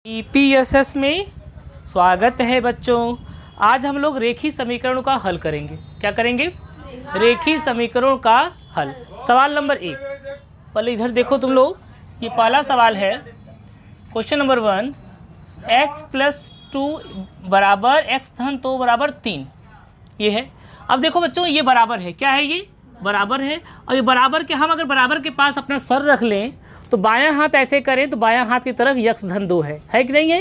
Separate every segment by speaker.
Speaker 1: EPSS में स्वागत है बच्चों। आज हम लोग रेखीय समीकरणों का हल करेंगे। क्या करेंगे? रेखीय समीकरणों का हल। सवाल नंबर 1 पहले इधर देखो तुम लोग। ये पहला सवाल है क्वेश्चन नंबर 1, x+2 बराबर x धन 2 बराबर 3। ये है। अब देखो बच्चों ये बराबर है। क्या है? ये बराबर है। और ये बराबर के हम अगर बराबर के पास अपना सर रख लें तो बायां हाथ ऐसे करें तो बायां हाथ की तरफ x धन 2 है कि नहीं है?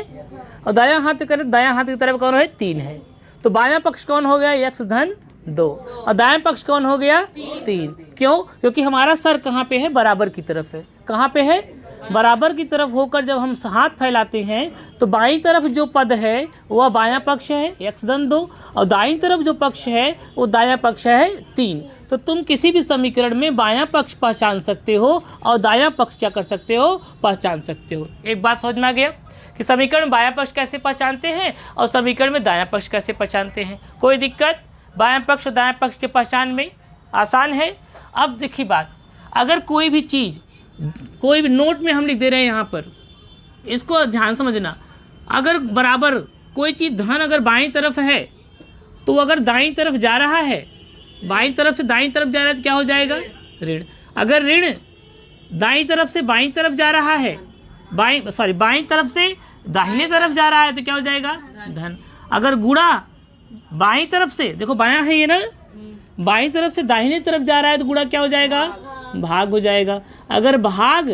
Speaker 1: और दायां हाथ करें दायां हाथ की तरफ कौन है? 3 है। तो बायां पक्ष कौन हो गया? x धन 2 और दायां पक्ष कौन हो गया? 3। क्यों? क्योंकि हमारा सर कहाँ पे है? बराबर की तरफ है। कहाँ पे है? बराबर की तरफ होकर जब हम हाथ फैलाते हैं तो बाईं तरफ जो पद है वह बायां पक्ष है x धन 2 और दाईं तरफ जो पक्ष है वो दायां पक्ष है 3। तो तुम किसी भी समीकरण में बायां पक्ष पहचान सकते हो और दायां पक्ष क्या कर सकते हो? पहचान सकते हो। एक बात समझ में आ गया कि समीकरण में बायां पक्ष कैसे पहचानते हैं और समीकरण में दायां पक्ष कैसे पहचानते हैं। कोई दिक्कत? बायां पक्ष और दायां पक्ष के पहचान में आसान है। अब देखिए बात, अगर कोई भी चीज़ कोई भी नोट में हम लिख दे रहे हैं यहाँ पर, इसको ध्यान समझना। अगर बराबर कोई चीज़ धन अगर बाईं तरफ है तो अगर दाईं तरफ जा रहा है, बाईं तरफ से दाईं तरफ जा रहा है तो क्या हो जाएगा? ऋण। अगर ऋण दाईं तरफ से बाईं तरफ जा रहा है, बाईं तरफ से दाहिने तरफ जा रहा है तो क्या हो जाएगा? धन। अगर गुणा बाईं तरफ से, देखो बायां है ये ना, बाईं तरफ से दाहिने तरफ जा रहा है तो गुणा क्या हो जाएगा? भाग हो जाएगा। अगर भाग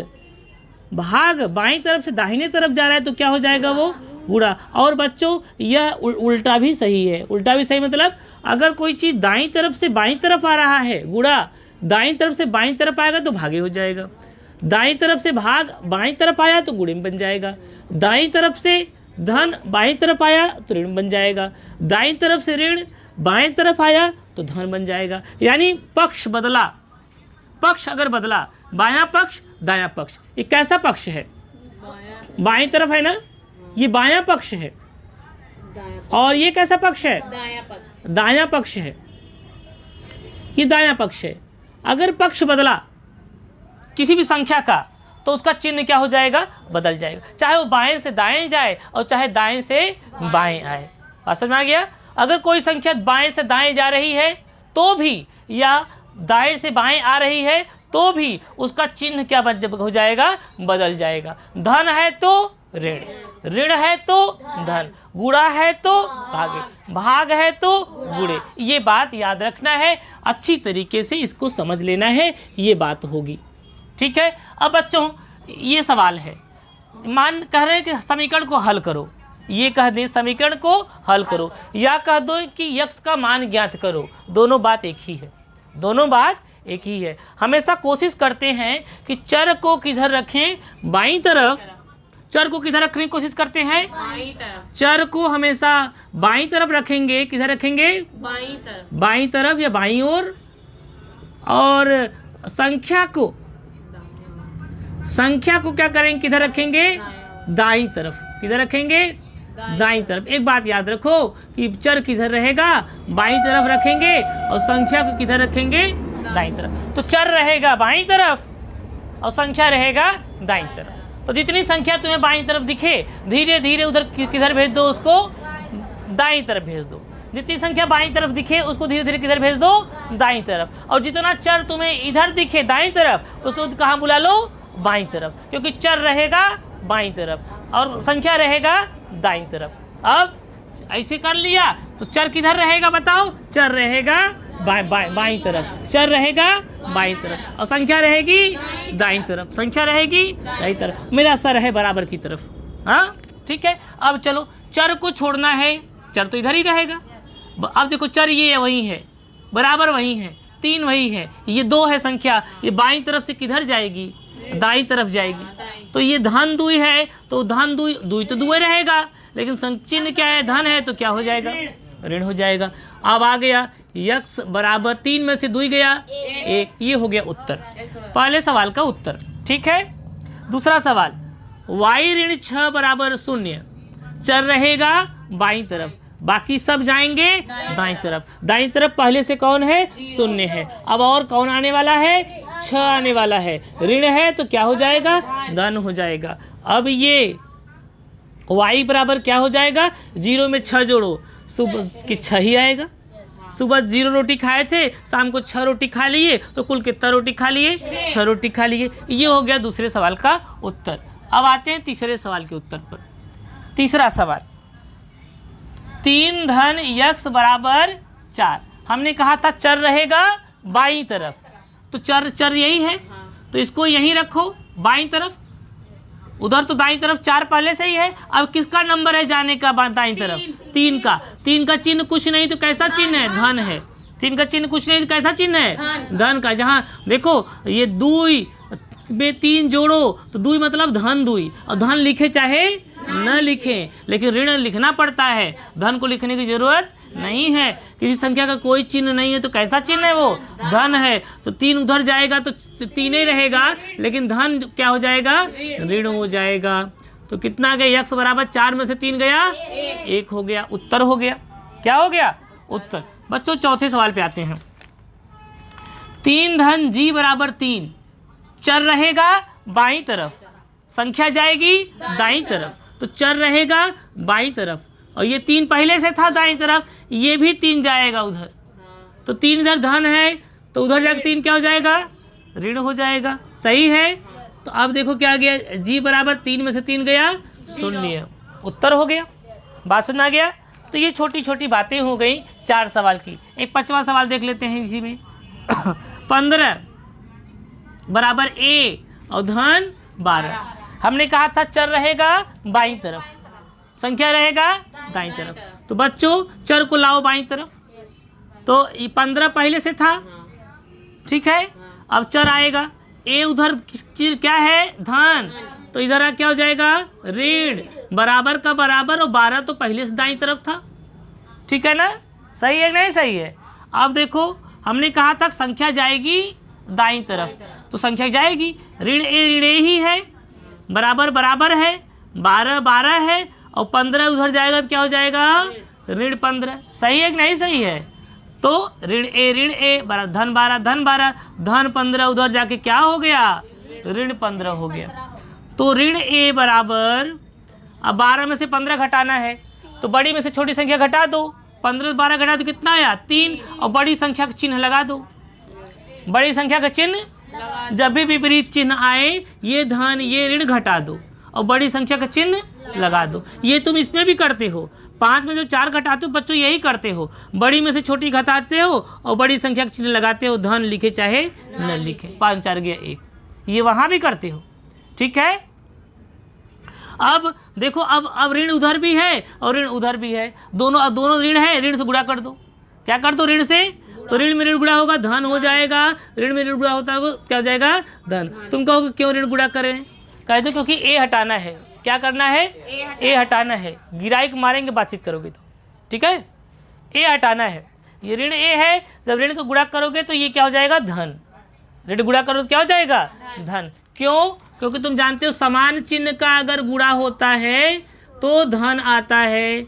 Speaker 1: बाईं तरफ से दाहिने तरफ जा रहा है तो क्या हो जाएगा? वो गुणा। और बच्चों यह उल्टा भी सही है। उल्टा भी सही मतलब अगर कोई चीज़ दाईं तरफ से बाईं तरफ आ रहा है गुणा, दाईं तरफ से बाईं तरफ आएगा तो भागे हो जाएगा। दाईं तरफ से भाग बाईं तरफ आया तो गुणे में बन जाएगा। दाईं तरफ से धन बाईं तरफ आया तो ऋण बन जाएगा। दाईं तरफ से ऋण बाईं तरफ आया तो धन बन जाएगा। यानी पक्ष बदला, पक्ष अगर बदला, बायां पक्ष दायां पक्ष। ये कैसा पक्ष है? बाईं तरफ है ना, ये बायां पक्ष है। और ये कैसा पक्ष है? दायां पक्ष है। ये दायां पक्ष है। अगर पक्ष बदला किसी भी संख्या का तो उसका चिन्ह क्या हो जाएगा? बदल जाएगा। चाहे वो बाएं से दाएं जाए और चाहे दाएं से बाएं आए। बात समझ में आ गया? अगर कोई संख्या बाएं से दाएं जा रही है तो भी, या दाएं से बाएं आ रही है तो भी उसका चिन्ह क्या हो जाएगा? बदल जाएगा। धन है तो ऋण, ऋण है तो धन, गुणा है तो भागे, भाग है तो गुणे। ये बात याद रखना है, अच्छी तरीके से इसको समझ लेना है, ये बात होगी। ठीक है। अब बच्चों ये सवाल है, कह रहे हैं कि समीकरण को हल करो। ये कह दे समीकरण को हल करो या कह दो कि x का मान ज्ञात करो। दोनों बात एक ही है। दोनों बात एक ही है। हमेशा कोशिश करते हैं कि चर को किधर रखें? बाईं तरफ। चर को किधर रखने की कोशिश करते हैं? बाईं तरफ। चर को हमेशा बाईं तरफ रखेंगे। किधर रखेंगे? बाईं तरफ। बाईं तरफ या बाईं ओर। और संख्या को क्या करेंगे? किधर रखेंगे? दाईं तरफ। किधर रखेंगे? दाईं तरफ। एक बात याद रखो कि चर किधर रहेगा? बाईं तरफ रखेंगे और संख्या को किधर रखेंगे? दाईं तरफ। तो चर रहेगा बाईं तरफ और संख्या रहेगा दाईं तरफ। तो जितनी संख्या तुम्हें बाईं तरफ दिखे धीरे धीरे उधर किधर भेज दो? उसको दाईं तरफ भेज दो। जितनी संख्या बाईं तरफ दिखे उसको धीरे धीरे किधर भेज दो? दाईं तरफ। और जितना चर तुम्हें इधर दिखे दाईं तरफ उसको कहाँ बुला लो? बाईं तरफ। क्योंकि चर रहेगा बाईं तरफ और संख्या रहेगा दाईं तरफ। अब ऐसे कर लिया तो चर किधर रहेगा बताओ? चर रहेगा बाईं तरफ। चर रहेगा बाईं तरफ और संख्या रहेगी दाईं तरफ। संख्या रहेगी दाईं तरफ। मेरा सर है बराबर की तरफ। हाँ ठीक है। अब चलो चर को छोड़ना है, चर तो इधर ही रहेगा। अब देखो चर ये वही है, बराबर वही है, 3 वही है, ये 2 है संख्या। ये बाईं तरफ से किधर जाएगी? दाईं तरफ जाएगी। तो ये धन 2 है तो धन 2 तो 2 रहेगा, लेकिन चिन्ह क्या है? धन है तो क्या हो जाएगा? ऋण हो जाएगा। अब आ गया x बराबर 3 में से 2 गया 1। ये हो गया उत्तर, पहले सवाल का उत्तर। ठीक है। दूसरा सवाल, y ऋण 6 बराबर 0। चर रहेगा बाईं तरफ, बाकी सब जाएंगे दाईं तरफ। दाईं तरफ पहले से कौन है? 0 है। अब और कौन आने वाला है? 6 आने वाला है। ऋण है तो क्या हो जाएगा? धन हो जाएगा। अब ये y बराबर क्या हो जाएगा, 0 में 6 जोड़ो, सुबह की 6 ही आएगा। सुबह 0 रोटी खाए थे, शाम को 6 रोटी खा लिए, तो कुल कितना रोटी खा लिए, 6 रोटी खा लिए। ये हो गया दूसरे सवाल का उत्तर। अब आते हैं तीसरे सवाल के उत्तर पर। तीसरा सवाल, 3 धन x बराबर 4। हमने कहा था चर रहेगा बाईं तरफ, तो चर यही है, तो इसको यहीं रखो बाईं तरफ। उधर तो दाईं तरफ 4 पहले से ही है। अब किसका नंबर है जाने का दाईं तरफ, 3 का। 3 का चिन्ह कुछ नहीं तो कैसा चिन्ह है, धन है। 3 का चिन्ह कुछ नहीं तो कैसा चिन्ह है, धन का। जहाँ देखो ये 2 में 3 जोड़ो तो 2 मतलब धन 2, और धन लिखे चाहे न लिखे, लेकिन ऋण लिखना पड़ता है। धन को लिखने की जरूरत नहीं है। किसी संख्या का कोई चिन्ह नहीं है तो कैसा चिन्ह है, वो धन है। तो 3 उधर जाएगा तो 3 ही रहेगा, लेकिन धन क्या हो जाएगा, ऋण हो जाएगा। तो कितना गया, x बराबर 4 में से 3 गया, 1 हो गया। उत्तर हो गया। क्या हो गया, उत्तर। बच्चों चौथे सवाल पे आते हैं। 3 धन g बराबर 3, चर रहेगा बाईं तरफ, संख्या जाएगी दाईं तरफ, तो चर रहेगा बाईं तरफ, और ये 3 पहले से था दाईं तरफ, ये भी 3 जाएगा उधर। तो 3 इधर धन है, तो उधर जाकर 3 क्या हो जाएगा, ऋण हो जाएगा। सही है। तो अब देखो क्या गया, g बराबर 3 में से 3 गया, 0। उत्तर हो गया। बात सुना गया। तो ये छोटी छोटी बातें हो गई 4 सवाल की। एक 5वां सवाल देख लेते हैं इसी में। 15 बराबर a और धन 12। हमने कहा था चर रहेगा बाईं तरफ, संख्या रहेगा दाईं तरफ। तो बच्चों चर को लाओ बाईं तरफ। तो 15 पहले से था, ठीक है। अब चर आएगा, ए उधर क्या है, धन, तो इधर क्या हो जाएगा, ऋण। बराबर का बराबर, और 12 तो पहले से दाईं तरफ था, ठीक है ना। सही है नहीं, सही है। अब देखो हमने कहा था संख्या जाएगी दाईं तरफ, तो संख्या जाएगी, ऋण ए ही है, बराबर बराबर है, 12 12 है, और 15 उधर जाएगा तो क्या हो जाएगा, ऋण 15। सही है कि नहीं, सही है। तो ऋण ए धन 12 धन 12, धन 15 उधर जाके क्या हो गया, ऋण 15 हो गया। तो ऋण ए बराबर, अब 12 में से 15 घटाना है, तो बड़ी में से छोटी संख्या घटा दो। 15 से 12 घटा तो कितना आया, 3, और बड़ी संख्या का चिन्ह लगा दो। बड़ी संख्या का चिन्ह, जब भी विपरीत चिन्ह आए, ये धन ये ऋण घटा दो, और बड़ी संख्या का चिन्ह लगा दो। ये तुम इसमें भी करते हो, 5 में से 4 घटाते हो बच्चों, यही करते हो। बड़ी में से छोटी घटाते हो और बड़ी संख्या का चिन्ह लगाते हो, धन लिखे चाहे न लिखे। 5 4 गया 1, ये वहाँ भी करते हो, ठीक है। अब देखो, अब ऋण उधर भी है और ऋण उधर भी है, दोनों ऋण है, ऋण से गुणा कर दो। क्या कर दो, ऋण से, तो ऋण में ऋण गुणा होगा, धन हो जाएगा। ऋण में ऋण गुणा होता है क्या हो जाएगा, धन। तुम कहोगे क्यों ऋण गुणा करें, कह दो क्योंकि ए हटाना है। क्या करना है, ए हटाना है। गिराई को मारेंगे बातचीत करोगे तो, ठीक है। ए हटाना है, ये ऋण ए है, जब ऋण को गुणा करोगे तो ये क्या हो जाएगा, धन। ऋण गुणा करो तो क्या हो जाएगा, धन। क्यों, क्योंकि तुम जानते हो समान चिन्ह का अगर गुणा होता है तो धन आता है,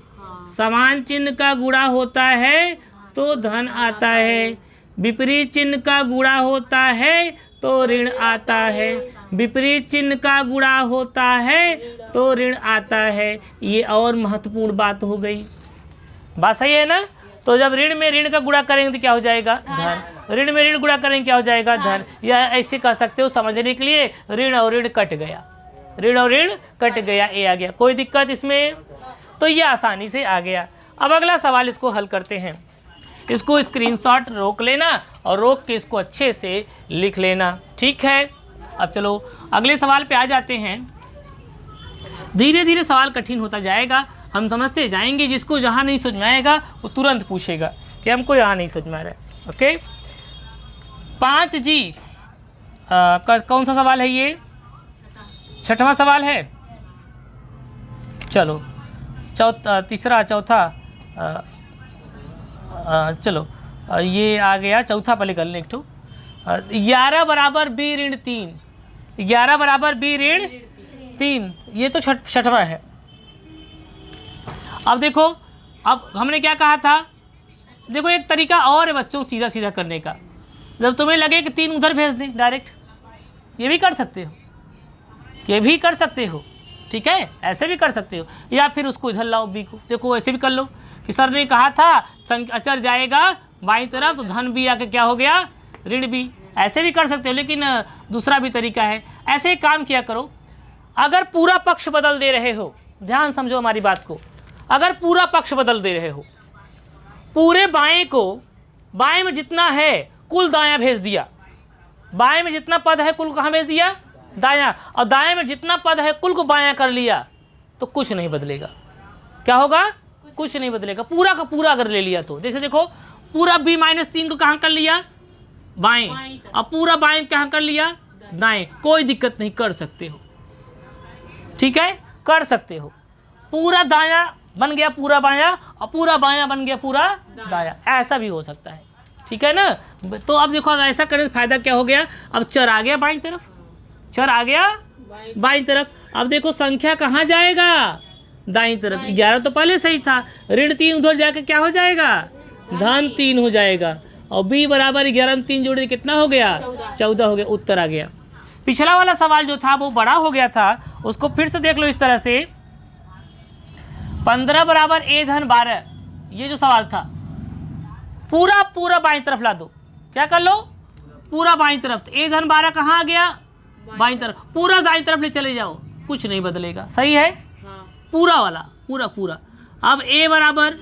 Speaker 1: समान चिन्ह का गुणा होता है तो धन आता है, विपरीत चिन्ह का गुणा होता है तो ऋण आता है, विपरीत चिन्ह का गुणा होता है तो ऋण आता है। ये और महत्वपूर्ण बात हो गई। बात सही है ना। तो जब ऋण में ऋण का गुणा करेंगे तो क्या हो जाएगा, धन। ऋण में ऋण गुणा करेंगे क्या हो जाएगा, धन। या ऐसे कह सकते हो समझने के लिए, ऋण और ऋण कट गया, ऋण और ऋण कट गया, ए आ गया। कोई दिक्कत इसमें, तो ये आसानी से आ गया। अब अगला सवाल इसको हल करते हैं। इसको स्क्रीनशॉट रोक लेना और रोक के इसको अच्छे से लिख लेना, ठीक है। अब चलो अगले सवाल पे आ जाते हैं। धीरे धीरे सवाल कठिन होता जाएगा, हम समझते जाएंगे। जिसको जहाँ नहीं समझ में आएगा वो तुरंत पूछेगा कि हमको यहाँ नहीं समझ में आ रहा है। ओके, 5G कौन सा सवाल है, ये 6वां सवाल है। चलो तीसरा चौथा चलो ये आ गया चौथा, पहले कर लें एक ठो। 11 बराबर b ऋण 3, 11 बराबर b ऋण 3, ये तो 6वां है। अब देखो, अब हमने क्या कहा था, देखो एक तरीका और है बच्चों सीधा सीधा करने का। जब तुम्हें लगे कि 3 उधर भेज दें डायरेक्ट, ये भी कर सकते हो, ये भी कर सकते हो, ठीक है, ऐसे भी कर सकते हो, या फिर उसको इधर लाओ बी को, देखो ऐसे भी कर लो कि सर ने कहा था अचर जाएगा बाईं तरफ तो धन बी आके क्या हो गया ऋण बी, ऐसे भी कर सकते हो, लेकिन दूसरा भी तरीका है। ऐसे काम किया करो। अगर पूरा पक्ष बदल दे रहे हो, ध्यान समझो हमारी बात को, अगर पूरा पक्ष बदल दे रहे हो, पूरे बाएं को बाएं में जितना है कुल दायां भेज दिया, बाएं में जितना पद है कुल कहाँ भेज दिया दायां, और दाएं में जितना पद है कुल को बायां कर लिया, तो कुछ नहीं बदलेगा। क्या होगा? कुछ नहीं बदलेगा। पूरा का पूरा अगर ले लिया तो, जैसे देखो पूरा b-3 को कहाँ कर लिया बाएं, और पूरा बाएं कहाँ कर लिया दाएं, कोई दिक्कत नहीं, कर सकते हो, ठीक है, कर सकते हो। पूरा दायां बन गया पूरा बायां, और पूरा बायां बन गया पूरा दायां, ऐसा भी हो सकता है, ठीक है ना। तो अब देखो अगर ऐसा करने से फायदा क्या हो गया, अब चर आ गया बाईं तरफ, चर आ गया बाईं तरफ। अब देखो संख्या कहाँ जाएगा दाईं तरफ, 11 तो पहले सही था, ऋण 3 उधर जाके क्या हो जाएगा धन 3 हो जाएगा, और b बराबर 11 में 3 जोड़े कितना हो गया 14 हो गया, उत्तर आ गया। पिछला वाला सवाल जो था वो बड़ा हो गया था, उसको फिर से देख लो इस तरह से, 15 बराबर a धन 12, ये जो सवाल था पूरा पूरा बाईं तरफ ला दो, क्या कर लो पूरा बाईं तरफ, तो a धन 12 कहाँ आ गया बाईं तरफ, पूरा दाईं तरफ ले चले जाओ, कुछ नहीं बदलेगा, सही है पूरा वाला पूरा पूरा। अब a बराबर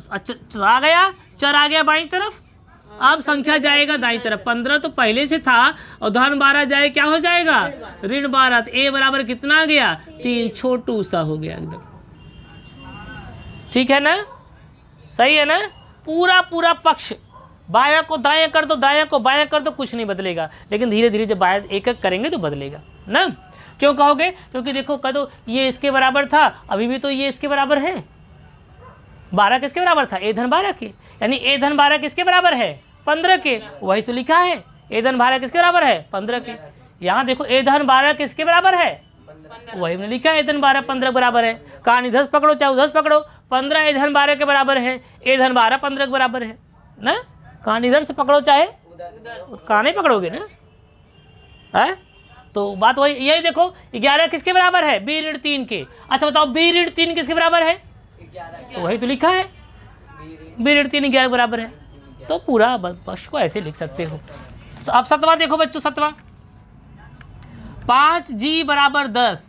Speaker 1: आ गया, चर आ गया बाईं तरफ, अब संख्या जाएगा दाईं तरफ, 15 तो पहले से था और धन 12 जाए क्या हो जाएगा ऋण 12, तो a बराबर कितना आ गया 3, छोटू सा हो गया एकदम, ठीक है ना, सही है ना। पूरा पूरा पक्ष बायां को दायां कर दो, दायां को बायां कर दो, कुछ नहीं बदलेगा, लेकिन धीरे धीरे जब बायां एक एक करेंगे तो बदलेगा ना। क्यों कहोगे? क्योंकि देखो कह दो ये इसके बराबर था, अभी भी तो ये इसके बराबर है, 12 किसके बराबर था a धन 12 के, यानी a धन 12 किसके बराबर है 15 के, वही तो लिखा है a धन 12 किसके बराबर है 15 के। यहाँ देखो a धन 12 किसके बराबर है, वही हमने लिखा है a धन 12 15 के बराबर है, कहानी 10 पकड़ो चाहे 10 पकड़ो, 15 a धन 12 के बराबर है, a धन 12 15 के बराबर है ना, कहानी इधर से पकड़ो चाहे कहाँ नहीं पकड़ोगे ना, है तो बात वही, यही देखो 11 किसके बराबर है b ऋण 3 के। अच्छा बताओ b ऋण 3 किसके बराबर है, तो वही तो लिखा है b ऋण 3 11 के बराबर है, तो पूरा पक्ष को ऐसे लिख सकते हो। अब 7वां देखो बच्चों, 7वां 5g बराबर 10।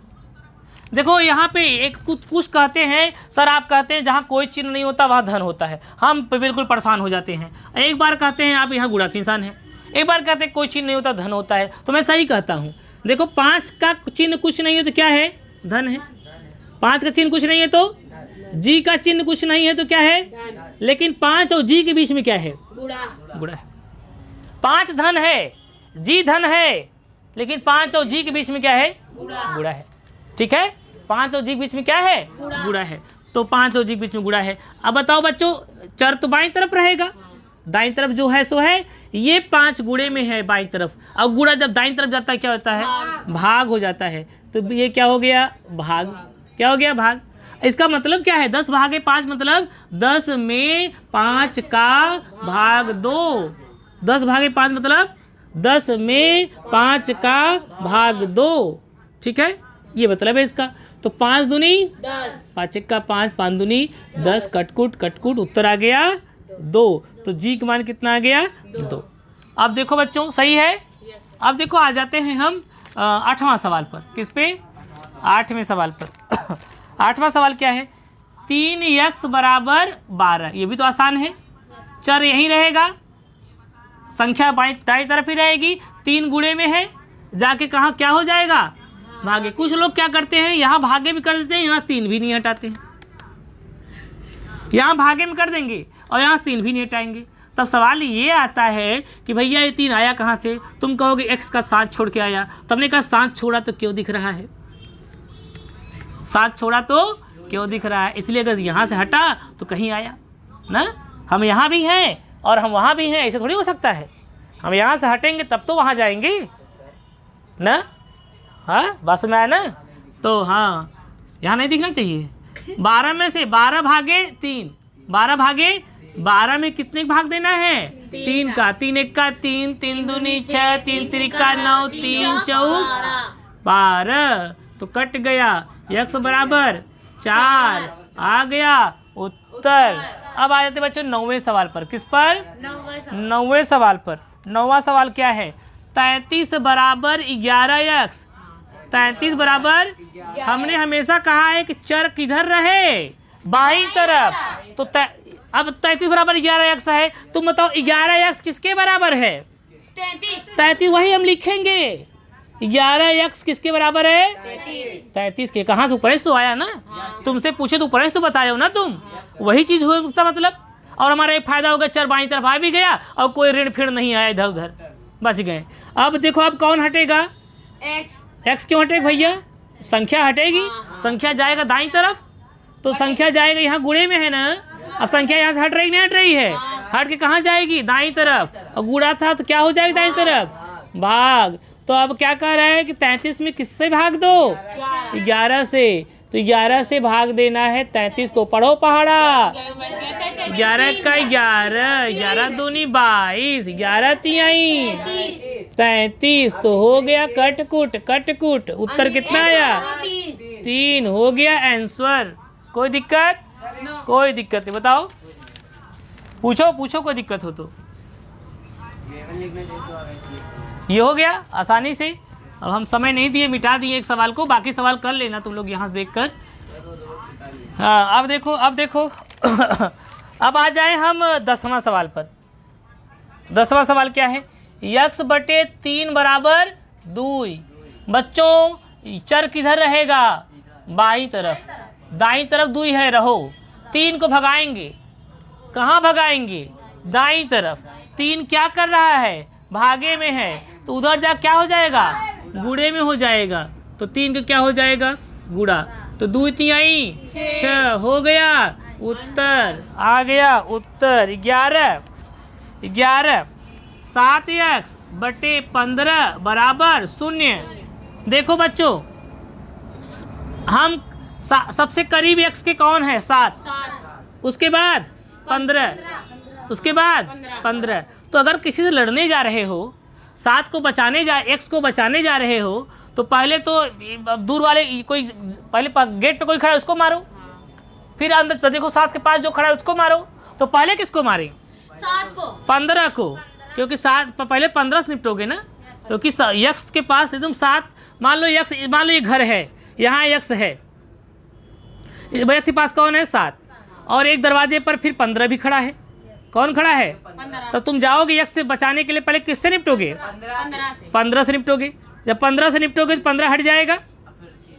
Speaker 1: देखो यहाँ पे एक कुछ कहते हैं सर, आप कहते हैं जहाँ कोई चिन्ह नहीं होता वहाँ धन होता है, हम बिल्कुल परेशान हो जाते हैं। एक बार कहते हैं आप यहाँ गुणा के निशान है, एक बार कहते हैं कोई चिन्ह नहीं होता धन होता है, तो मैं सही कहता हूँ। देखो 5 का चिन्ह कुछ नहीं है तो क्या है धन है, 5 का चिन्ह कुछ नहीं है तो जी का चिन्ह कुछ नहीं है तो क्या है, लेकिन 5 और जी के बीच में क्या है गुणा है। 5 धन है, जी धन है, लेकिन 5 और जी के बीच में क्या है गुणा है, ठीक है, 5 और जी के बीच में क्या है गुणा है, तो 5 और जी के बीच में गुणा है। अब बताओ बच्चों, चर तो बाईं तरफ रहेगा, दाईं तरफ जो है सो है, ये 5 गुणे में है बाईं तरफ, अब गुणा जब दाईं तरफ जाता है क्या होता है भाग हो जाता है, तो ये क्या हो गया भाग, क्या हो गया भाग। इसका मतलब क्या है 10 भागे 5 मतलब 10 में 5 का भाग 2, 10 भागे 5 मतलब 10 में 5 का भाग 2, ठीक है, ये मतलब है इसका। तो 5 दूनी 10, 5 का 5, 5 दूनी 10, कटकुट कटकुट, उत्तर आ गया 2, तो जी का मान कितना आ गया 2। अब देखो बच्चों सही है। अब देखो आ जाते हैं हम 8वां सवाल पर, किस पे 8वें सवाल पर। 8वां सवाल क्या है, 3x बराबर 12, ये भी तो आसान है, चर यहीं रहेगा, संख्या दाईं तरफ ही रहेगी, 3 गुणे में है, जाके कहाँ क्या हो जाएगा भागे। कुछ लोग क्या करते हैं यहाँ भागे भी कर देते हैं, यहाँ 3 भी नहीं हटाते हैं, यहाँ भागे में कर देंगे और यहाँ 3 भी नहीं हटाएंगे। तब सवाल ये आता है कि भैया ये 3 आया कहाँ से, तुम कहोगे x का 7 छोड़ के आया, तो हमने कहा 7 छोड़ा तो क्यों दिख रहा है, 7 छोड़ा तो क्यों दिख रहा है, इसलिए अगर यहाँ से हटा तो कहीं आया ना, हम यहाँ भी हैं और हम वहाँ भी हैं, ऐसे थोड़ी हो सकता है, हम यहाँ से हटेंगे तब तो वहाँ जाएंगे ना, हाँ बस में आया ना, तो हाँ यहाँ नहीं दिखना चाहिए। 12 में से 12 भागे 3, 12 भागे 12 में कितने भाग देना है 3 का, 3 1 का 3, 3 दूनी 6, 3 3 का 9, 3 4 12, तो कट गया, x बराबर 4 आ गया उत्तर। अब आ जाते बच्चों 9वें सवाल पर। किस पर? 9वें सवाल पर। 9वां सवाल क्या है? 33 बराबर 11x। 33 बराबर, हमने हमेशा कहा है कि चर किधर रहे? बाईं तरफ। तो अब 33 बराबर 11x है, तुम बताओ 11x किसके बराबर है? 33 वही हम लिखेंगे। 11x किसके बराबर है? 33 के। कहाँ से? उपरेश तो आया ना। तुमसे पूछे तो उपरेश तो बताए ना तुम। वही चीज हुआ उसका मतलब। और हमारा एक फायदा होगा, चर बाईं तरफ आ भी गया और कोई ऋण फिर नहीं आया इधर उधर, बच गए। अब देखो अब कौन हटेगा? x क्यों हटेगा भैया? संख्या हटेगी। संख्या जाएगा दाईं तरफ, तो संख्या जाएगा यहाँ गुणे में है ना। अब संख्या यहाँ से हट रही नहीं हट रही है? हट के कहाँ जाएगी? दाईं तरफ। और गुणा था तो क्या हो जाएगा दाईं तरफ? भाग। तो अब क्या कह रहा है कि 33 में किससे भाग दो? 11 से। तो 11 से भाग देना है 33 को। पढ़ो पहाड़ा। 11 का 11, 11 दूनी 22, 11 तिहाई 33। तो हो गया कटकुट कटकुट। उत्तर कितना आया? 3 हो गया आंसर। कोई दिक्कत? कोई दिक्कत नहीं। बताओ, पूछो पूछो, कोई दिक्कत हो तो। ये हो गया आसानी से। अब हम समय नहीं दिए, मिटा दिए एक सवाल को। बाकी सवाल कर लेना तुम लोग यहाँ से देखकर। हाँ अब देखो, अब देखो अब आ जाए हम 10वां सवाल पर। 10वां सवाल क्या है? x बटे 3 बराबर 2। बच्चों चर किधर रहेगा? बाईं तरफ। दाईं तरफ 2 है, रहो। 3 को भगाएंगे। कहाँ भगाएंगे? दाईं तरफ। 3 क्या कर रहा है? भागे में है, तो उधर जा क्या हो जाएगा? गुणे में हो जाएगा। तो 3 का क्या हो जाएगा? गुणा। तो 2 तिहाई 6 हो गया उत्तर। आ गया उत्तर 11। 7x बटे 15 बराबर 0। देखो बच्चों, हम सबसे करीब x के कौन है? 7। उसके बाद 15, उसके बाद 15। तो अगर किसी से लड़ने जा रहे हो, 7 को बचाने जा, x को बचाने जा रहे हो, तो पहले तो दूर वाले कोई, पहले गेट पे कोई खड़ा है उसको मारो, फिर अंदर तो देखो 7 के पास जो खड़ा है उसको मारो। तो पहले किसको मारे?
Speaker 2: 7 को।
Speaker 1: 15 को। क्योंकि 7 पहले 15 से निपटोगे ना। क्योंकि x के पास एकदम 7, मान लो x, मान लो ये घर है, यहाँ x है, x के पास कौन है? 7। और एक दरवाजे पर फिर 15 भी खड़ा है। कौन खड़ा है?
Speaker 2: 15।
Speaker 1: तो तुम जाओगे x से बचाने के लिए, पहले किससे निपटोगे? 15 से निपटोगे। जब 15 से निपटोगे तो 15 हट जाएगा।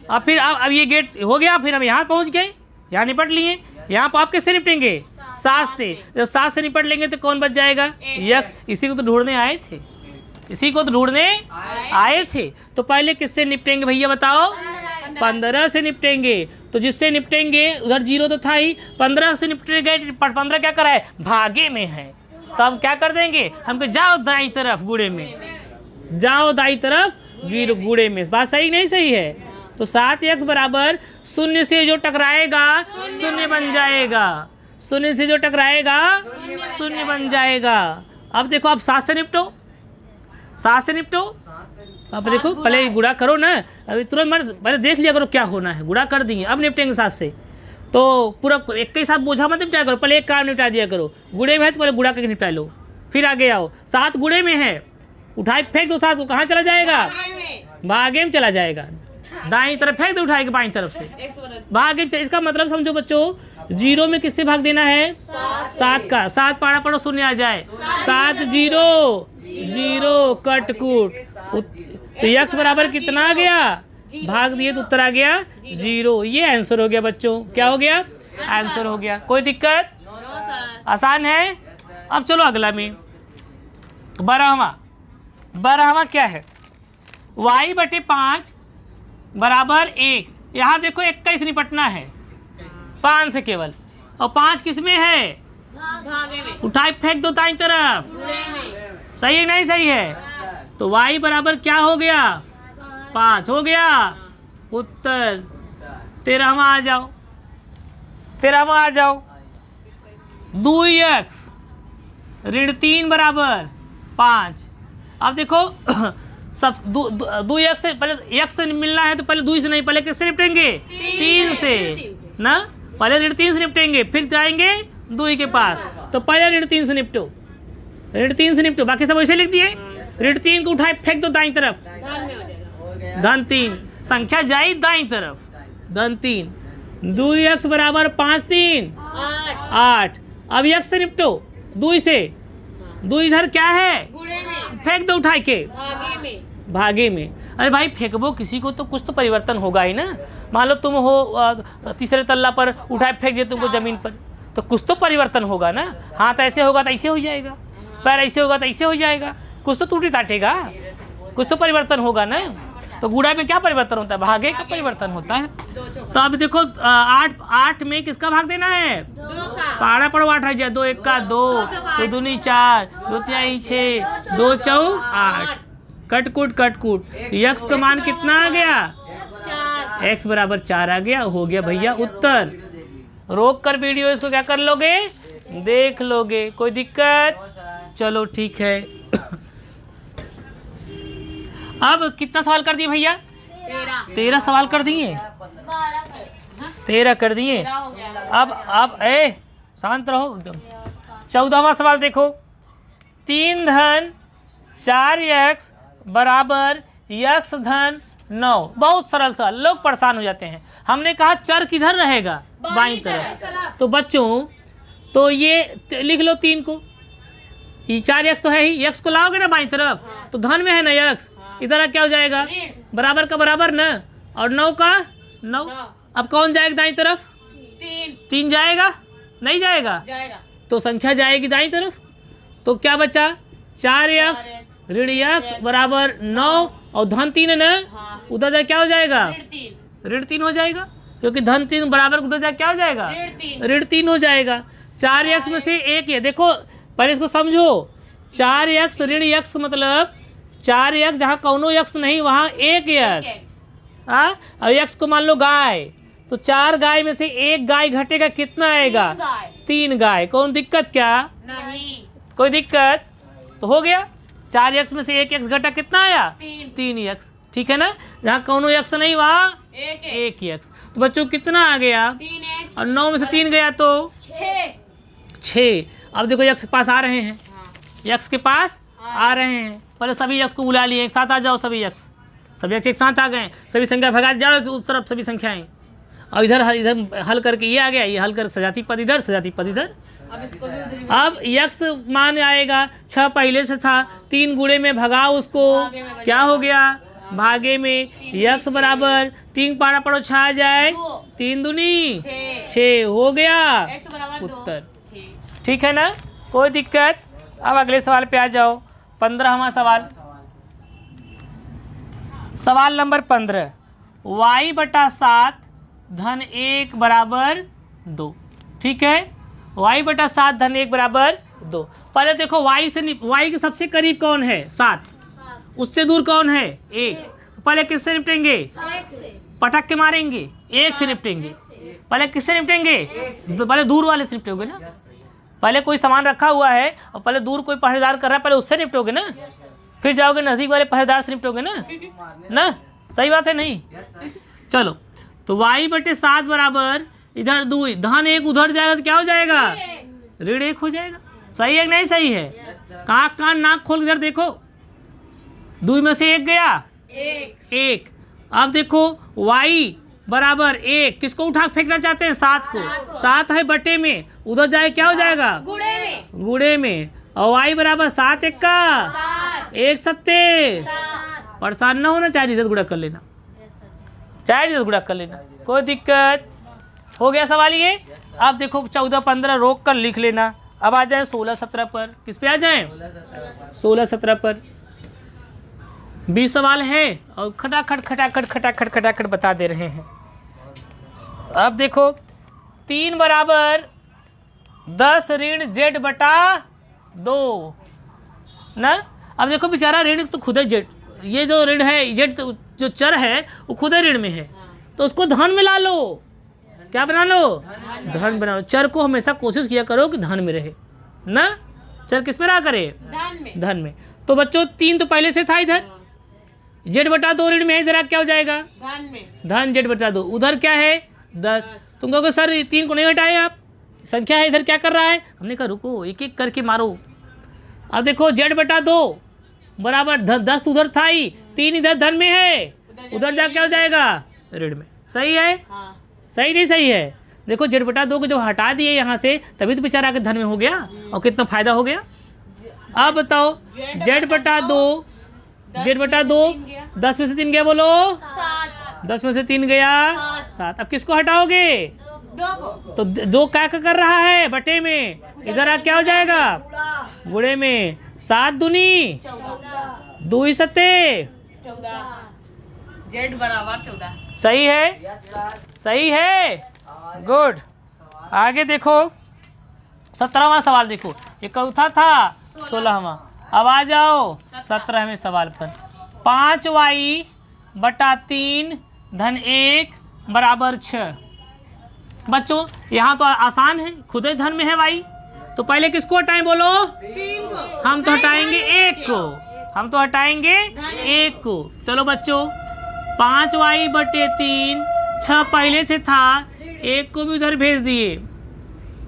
Speaker 1: अब फिर अब ये गेट हो गया, फिर हम यहाँ पहुँच गए, यहाँ निपट लिए। यहाँ पर आप किससे निपटेंगे? 7 से। जब 7 से निपट लेंगे तो कौन बच जाएगा? x। इसी को तो ढूंढने आए थे, इसी को तो ढूंढने आए थे। तो पहले किससे निपटेंगे भैया बताओ? 15 से निपटेंगे। तो जिससे निपटेंगे, उधर 0 तो था ही, 15 से निपटेंगे। 15 क्या करा है? भागे में है। तो हम क्या कर देंगे? हमको जाओ दाईं तरफ गुणे में, जाओ दाईं तरफ गुणे में। बात सही नहीं सही है? तो 7x बराबर 0 से जो टकराएगा 0 बन जाएगा। 0 से जो टकराएगा 0 बन जाएगा। अब देखो, अब 7 से निपटो, 7 से निपटो। अब देखो, पहले गुणा करो ना, अभी तुरंत मत, पहले देख लिया करो क्या होना है। गुणा कर दिए, अब निपटेंगे 7 से। तो पूरा एक के साथ बोझा मत निपटाया करो, पहले एक काम निपटा दिया करो। गुणे में है तो पहले गुणा करके निपटा लो, फिर आगे आओ। 7 गुणे में है, उठाए फेंक दो 7 को, कहाँ चला जाएगा? भागे में चला जाएगा। दाईं तरफ फेंक दो उठाए के बाईं तरफ से, भागे में। इसका मतलब समझो बच्चों, 0 में किससे भाग देना है? 7 का। 7 पाड़ा पड़ो 0 आ जाए। 7 0 0 कटकुट। तो x बराबर कितना आ गया? भाग दिए तो उत्तर आ गया 0। ये आंसर हो गया बच्चों। क्या हो गया? आंसर हो गया। कोई दिक्कत? आसान है। अब चलो अगला में 12वां क्या है? y बटे 5 बराबर 1। यहाँ देखो 21 निपटना है 5 से केवल, और 5 किस में है?
Speaker 2: भागे में।
Speaker 1: उठाए फेंक दो दाईं तरफ। सही है नहीं सही है? तो y बराबर क्या हो गया? 5 हो गया उत्तर। 13वां आ जाओ, 13वां आ जाओ। 2x ऋण 3 बराबर 5। अब देखो सब दो एक्स से पहले एक्स से मिलना है तो पहले 2 से नहीं, पहले किससे निपटेंगे? 3 से ना, पहले ऋण 3 से निपटेंगे, फिर जाएंगे 2 के पास। तो पहले ऋण 3 से निपटो, ऋण 3 से निपटो, बाकी सब वैसे लिख दिए। ऋण 3 को उठाए फेंक दो दाईं तरफ,
Speaker 2: धन में हो जाएगा।
Speaker 1: धन 3, संख्या जाई दाईं तरफ, धन 3। 2x बराबर 5 3 8। अब x से निपटो, 2 से, 2 इधर क्या है?
Speaker 2: गुणे में,
Speaker 1: फेंक दो उठाए के
Speaker 2: भागे में।
Speaker 1: भागे में। अरे भाई फेंकबो किसी को तो कुछ तो परिवर्तन होगा ही ना। मान लो तुम हो तीसरे तल्ला पर, उठाए फेंक दिए तुमको जमीन पर, तो कुछ तो परिवर्तन होगा ना। हाथ ऐसे होगा तो ऐसे हो जाएगा, पैर ऐसे होगा तो ऐसे हो जाएगा, कुछ तो टूटी टाटेगा, कुछ तो परिवर्तन होगा ना। तो गुणा में क्या परिवर्तन होता है? भागे का परिवर्तन होता है। तो अब देखो 8 में किसका भाग देना है?
Speaker 2: 2 का।
Speaker 1: पाड़ा पड़ो 8 है, 2 1 का 2, 2 दूनी 4, 2 तिहाई 6, 2 चौक 8। कटकूट x का मान कितना आ गया?
Speaker 2: 4।
Speaker 1: x बराबर 4 आ गया। हो गया भैया उत्तर। रोक कर वीडियो इसको क्या कर लोगे? देख लोगे। कोई दिक्कत? चलो ठीक है। अब कितना सवाल कर दिए भैया? 13 सवाल कर दिए, 13 कर दिए।
Speaker 2: 13 हो गया।
Speaker 1: अब शांत रहो एकदम। 14वां सवाल देखो। 3 धन 4x बराबर x धन 9। बहुत सरल सवाल, लोग परेशान हो जाते हैं। हमने कहा चर किधर रहेगा? बाईं तरफ। तो बच्चों तो ये लिख लो 3 को, ये 4x तो है ही, x को लाओगे ना बाईं तरफ, तो धन में है ना x, इधर क्या हो जाएगा? बराबर का बराबर ना, और 9 का 9। अब कौन जाएगा दाईं तरफ? 3 जाएगा, नहीं जाएगा? तो संख्या जाएगी दाईं तरफ। तो क्या बचा? 4x ऋण x बराबर 9, और धन 3 है ना, उधर जा क्या हो जाएगा? ऋण 3 हो जाएगा, क्योंकि धन 3 बराबर उधर जा क्या हो जाएगा? ऋण 3 हो जाएगा। 4x में से एक है, देखो पहले इसको समझो। 4x ऋण x मतलब 4x जहाँ कौनो x नहीं वहाँ एक x। और x को मान लो गाय, तो 4 गाय में से एक गाय घटेगा, कितना आएगा? 3 गाय। कौन दिक्कत क्या?
Speaker 2: नहीं।
Speaker 1: कोई दिक्कत? तो हो गया। 4x में से एक x घटा, कितना आया? 3x। ठीक है ना, जहाँ कौनो x नहीं वहाँ एक x। तो बच्चों कितना आ गया?
Speaker 2: 3x।
Speaker 1: और 9 में से 3 गया तो 6। अब देखो x के पास आ रहे हैं, x के पास आ रहे हैं। पहले सभी x को बुला लिए, एक साथ आ जाओ सभी x एक साथ आ गए। सभी संख्या भगा जाओ कि उस तरफ सभी संख्याएं। और इधर हल करके ये आ गया, ये हल कर सजाती पद इधर, सजाती पद इधर। अब x मान आएगा, 6 पहले से था, 3 गुणे में भगाओ उसको, क्या हो गया? भागे में। x बराबर 3 पारा पड़ो 6 आ जाए, 3 दूनी 6 हो गया उत्तर। ठीक है ना, कोई दिक्कत? अब अगले सवाल पे आ जाओ। 15वां सवाल, सवाल नंबर 15। y बटा 7 धन 1 बराबर 2। ठीक है, y बटा 7 धन 1 बराबर 2। पहले देखो y के सबसे करीब कौन है? 7। उससे दूर कौन है? 1। पहले किससे निपटेंगे? पटक के मारेंगे, 1 से निपटेंगे। पहले किससे निपटेंगे? पहले दूर वाले से निपटोगे ना। पहले कोई सामान रखा हुआ है और पहले दूर कोई पहरेदार कर रहा है, पहले उससे निपटोगे ना, फिर जाओगे नजदीक वाले पहरेदार से निपटोगे ना। सही बात है नहीं? चलो, तो y बटे 7 बराबर इधर 2, धन 1 उधर जाएगा तो क्या हो जाएगा? ऋण 1 हो जाएगा। सही है कि नहीं सही है? कान नाक खोल इधर देखो, 2 में से 1 गया, 1। अब देखो y बराबर 1, किसको उठा फेंकना चाहते हैं? 7 को। 7 है बटे में, उधर जाए क्या हो जाएगा? गुणे में। और y बराबर 7 1 का 1 7। परेशान ना होना, चाहे इधर गुणा कर लेना, चाहे इधर गुणा कर लेना, कोई दिक्कत? हो गया सवाल ये। अब देखो 14 15 रोक कर लिख लेना। अब आ जाए 16 17 पर। किस पे आ जाए? 16 17 पर। 20 सवाल है और खटाखट बता दे रहे हैं। अब देखो 3 बराबर 10 ऋण z बटा 2 ना। अब देखो बेचारा ऋण तो खुद है z, ये जो ऋण है z जो चर है वो खुद ऋण में है, तो उसको धन में ला लो। क्या बना लो? धन बना लो। चर को हमेशा कोशिश किया करो कि धन में रहे ना। चर किस में रहा करे? धन में। तो बच्चों 3 तो पहले से था इधर, जेड बटा 2 ऋण में है, इधर क्या हो जाएगा?
Speaker 2: धन में।
Speaker 1: धन जेड बटा 2। उधर क्या है? 10। तुम कहोगे सर 3 को नहीं हटाए आप, संख्या है इधर क्या कर रहा है? हमने कहा रुको एक एक करके मारो। अब देखो जेड बटा 2 बराबर 10 उधर था ही, 3 इधर धन में है, उधर जा क्या हो जाएगा? ऋण में। सही है?
Speaker 2: हाँ।
Speaker 1: सही नहीं सही है? देखो जेड बटा 2 को जब हटा दिए यहाँ से तभी तो बेचारा के धन में हो गया और कितना फायदा हो गया। अब बताओ जेड बटा 2 10 में से 3 गया, बोलो 10 में से 3 गया 7। अब किसको हटाओगे?
Speaker 2: 2 को।
Speaker 1: तो 2 क्या कर रहा है बटे में, इधर आ क्या हो जाएगा? गुणे में। 7 दूनी
Speaker 2: 14।
Speaker 1: 2 सत्ते
Speaker 2: 14। जेड बराबर 14।
Speaker 1: सही है? सही है, गुड। आगे देखो 17वां सवाल देखो, ये चौथा था 16वां। अब आ जाओ 17वें सवाल पर। 5y बटा 3 धन 1 बराबर 6। बच्चों यहाँ तो आसान है, खुद ही धन में है y, तो पहले किसको हटाएं बोलो?
Speaker 2: 3 को।
Speaker 1: हम तो हटाएंगे 1 को, हम तो हटाएंगे 1 को। चलो बच्चों 5y बटे 3, 6 पहले से था, 1 को भी उधर भेज दिए,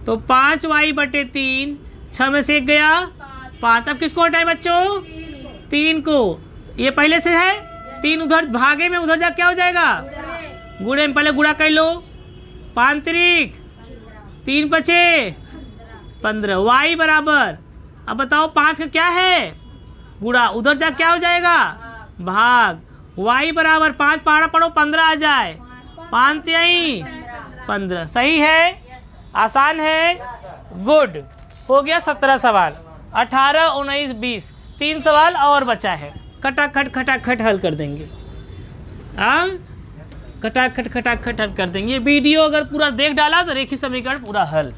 Speaker 1: तो 5y बटे 3, 6 में से 1 गया 5। अब किसको हटाए बच्चों? 3 को। ये पहले से है, 3 उधर भागे में, उधर जा क्या हो जाएगा? गुणे में। पहले गुणा कर लो, 5 त्रिक 3 बचे 15, y बराबर। अब बताओ 5 का क्या है? गुणा, उधर जा क्या हो जाएगा? भाग। y बराबर 5 पढ़ो 15 आ जाए, 5 तिहाई 15। सही है? आसान है, गुड। हो गया 17 सवाल। 18, 19, 20 3 सवाल और बचा है, खटाखट हल कर देंगे। हाँ खटाखट हल कर देंगे। वीडियो अगर पूरा देख डाला तो रेखीय समीकरण पूरा हल।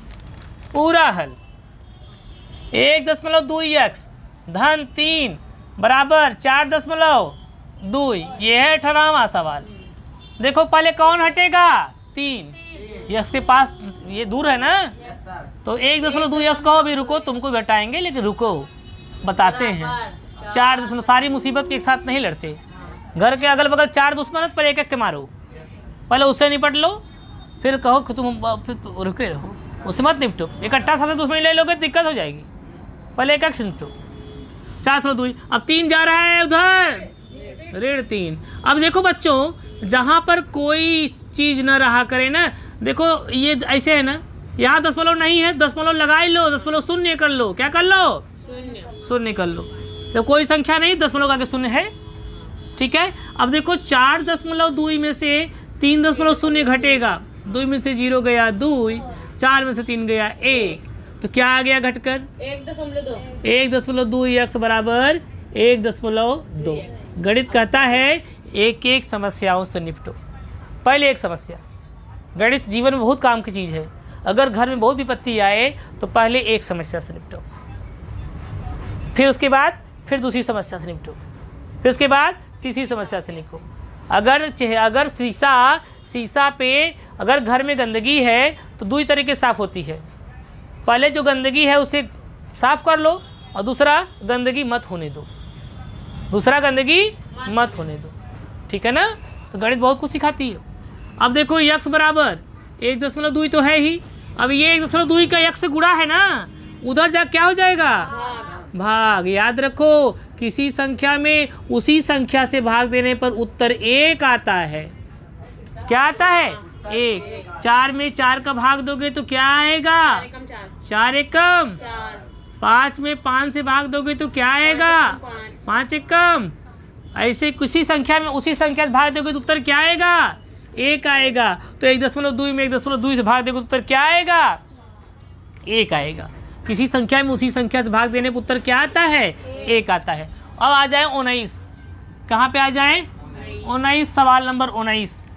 Speaker 1: 1.2x धन 3 बराबर 4.2। ये है 18वां सवाल। देखो पहले कौन हटेगा? 3। यक्स के पास ये दूर है ना, तो 1.2 यक्स कहो भी, रुको तुमको भी हटाएंगे, लेकिन रुको बताते हैं। 4 सारी मुसीबत के एक साथ नहीं लड़ते। घर के अगल बगल 4 दुश्मन है, तो पहले एक के मारो, पहले उससे निपट लो, फिर कहो कि तुम फिर तो रुके रहो, उससे मत निपटो। इकट्ठा साथ दुश्मनी ले लोगे दिक्कत हो जाएगी, पहले एक निपटो। 4.2। अब 3 जा रहा है उधर, ऋण 3। अब देखो बच्चों जहाँ पर कोई चीज़ न रहा करे ना, देखो ये ऐसे है ना, यहाँ दशमलव नहीं है, दशमलव लगा ही लो, दशमलव शून्य कर लो। क्या कर लो? शून्य कर लो। तो कोई संख्या नहीं, दशमलव का आगे शून्य है, ठीक है। अब देखो 4.2 में से 3.0 घटेगा, 2 में से 0 गया 2, 4 में से 3 गया 1, तो क्या आ गया घटकर? 1.2 x बराबर 1.2। गणित कहता है एक एक समस्याओं से निपटो। पहले एक समस्या, गणित जीवन में बहुत काम की चीज़ है। अगर घर में बहुत विपत्ति आए तो पहले एक समस्या से निपटो, फिर उसके बाद फिर दूसरी समस्या से निपटो, फिर उसके बाद तीसरी समस्या से निपटो। अगर शीशा पे अगर घर में गंदगी है तो 2 तरीके साफ होती है। पहले जो गंदगी है उसे साफ कर लो, और दूसरा गंदगी मत होने दो, ठीक है ना। तो गणित बहुत कुछ सिखाती है। अब देखो यक्स बराबर 1.2 तो है ही, अब ये 1.2 का यक्स से गुणा है ना, उधर जा क्या हो जाएगा? भाग। याद रखो किसी संख्या में उसी संख्या से भाग देने पर उत्तर 1 आता है। क्या आता है? 1। 4 में 4 का भाग दोगे तो क्या आएगा? 4 एकम। 5 में 5 से भाग दोगे तो क्या आएगा? 5 एकम। ऐसे किसी संख्या में उसी संख्या से भाग दोगे तो उत्तर क्या आएगा? 1 आएगा। तो 1.2 में 1.2 से भाग दोगे तो उत्तर क्या आएगा? 1 आएगा। किसी संख्या में उसी संख्या से भाग देने पर उत्तर क्या आता है? 1 आता है। अब आ जाए 19। कहाँ पे आ जाए? 19 सवाल नंबर 19।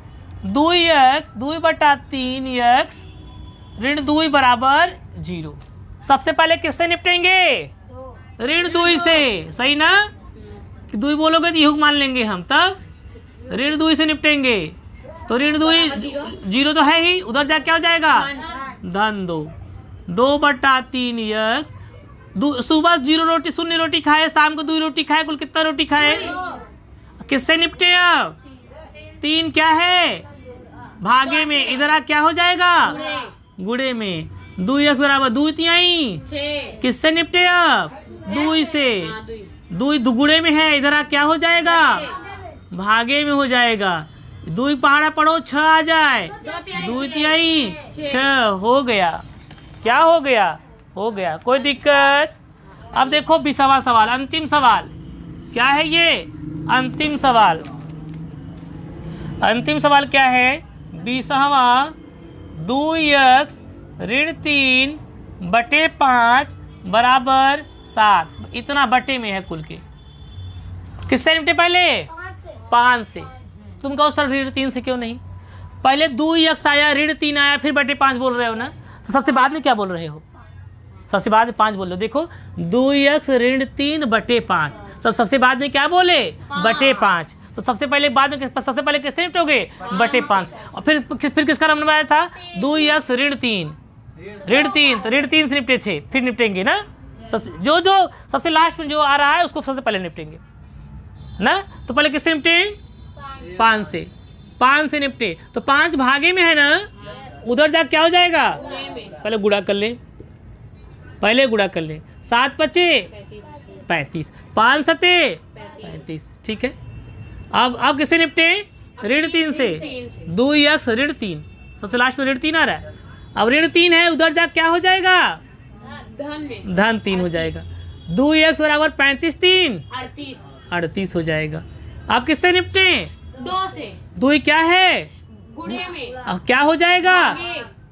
Speaker 1: 2/3 ऋण 2 बराबर 0। सबसे पहले किससे निपटेंगे? ऋण 2 से। सही ना? 2 बोलोगे तो युग मान लेंगे हम, तब ऋण 2 से निपटेंगे। तो ऋण 2 0 तो है ही, उधर जा क्या हो जाएगा? धन 2। 2/3 यक्स। सुबह 0 रोटी 0 रोटी खाए, शाम को 2 रोटी खाए, कुल कितना रोटी खाए? किससे निपटे अब? 3 क्या है? भागे में। इधर आ क्या हो जाएगा? गुणे में। 2x बराबर 2 तिहाई।
Speaker 2: 6
Speaker 1: किससे निपटे अब? 2 से। 2 गुणे में है, इधर आ क्या हो जाएगा? भागे में हो जाएगा। 2 पहाड़ा पढ़ो 6 आ जाए। 2 तिहाई 6 हो गया। क्या हो गया? हो गया। कोई दिक्कत? अब देखो 20वां सवाल, अंतिम सवाल। क्या है ये? अंतिम सवाल। अंतिम सवाल क्या है? 20वां 2x ऋण 3 बटे 5 बराबर 7। इतना बटे में है कुल के। किससे निपटे पहले? 5 से। तुम कहो सर ऋण 3 से क्यों नहीं? पहले 2x आया, ऋण 3 आया, फिर बटे 5 बोल रहे हो ना, तो सबसे बाद में क्या बोल रहे हो? सबसे बाद में 5 बोल रहे हो। देखो 2x ऋण 3 बटे 5, सबसे बाद में क्या बोले? बटे 5। तो सबसे पहले बाद में सबसे पहले किससे निपटोगे? बटे 5। और फिर किसका नंबर आया था? 2x ऋण 3। ऋण 3, तो ऋण 3 से निपटे थे, फिर निपटेंगे ना। जो सबसे लास्ट में जो आ रहा है उसको सबसे पहले निपटेंगे ना। तो पहले किससे निपटे? 5 से। 5 से निपटे तो 5 भागे में है ना, उधर जा क्या हो जाएगा? पहले गुणा कर ले, पहले गुणा कर ले। 7 बचे 35, 5 सते 35। ठीक है। अब किससे निपटे? ऋण 3 से। 2x ऋण 3, सबसे लास्ट में ऋण 3 आ रहा है। अब ऋण 3 है, उधर जा क्या हो जाएगा? धन 3 हो जाएगा। 2x बराबर 35 3 38 हो जाएगा। अब किससे निपटे?
Speaker 2: 2 से।
Speaker 1: 2 क्या है?
Speaker 2: गुणे में।
Speaker 1: अब क्या हो जाएगा?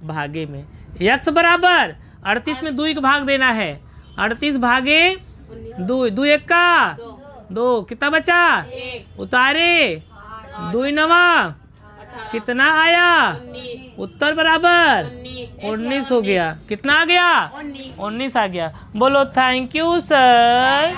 Speaker 1: भागे में। x बराबर 38 में 2 का भाग देना है। 38 भागे 2, 2 1 का 2, कितना बचा?
Speaker 2: 1
Speaker 1: उतारे 2 9 कितना आया? उत्तर बराबर 19 हो गया। कितना आ गया? 19 आ गया। बोलो थैंक यू सर।